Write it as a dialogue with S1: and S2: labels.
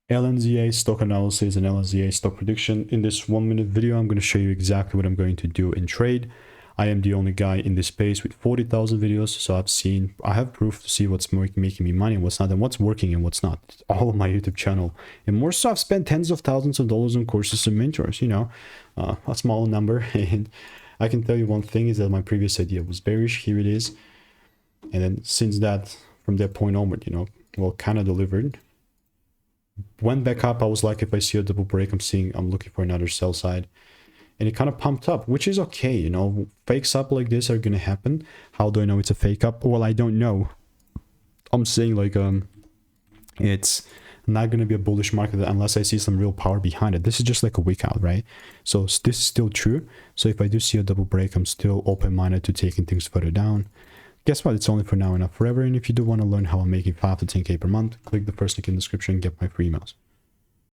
S1: LNZA stock analysis and LNZA stock prediction. In this 1-minute video, I'm going to show you exactly what I'm going to do in trade. I am the only guy in this space with 40,000 videos, so I have proof to see what's making me money and what's not, and what's working and what's not. It's all on my YouTube channel. And more so, I've spent tens of thousands of dollars on courses and mentors, you know, a small number. And I can tell you one thing is that my previous idea was bearish. Here it is. And then since that, from that point onward, you know, well, kind of delivered. Went back up. I was like, if I see a double break, I'm looking for another sell side. And it kind of pumped up, which is okay, you know. Fakes up like this are gonna happen. How do I know it's a fake up? Well, I don't know. I'm saying like it's not gonna be a bullish market unless I see some real power behind it. This is just like a wick out, right? So this is still true. So if I do see a double break, I'm still open-minded to taking things further down. Guess what? It's only for now and not forever. And if you do want to learn how I'm making 5 to 10K per month, click the first link in the description and get my free emails.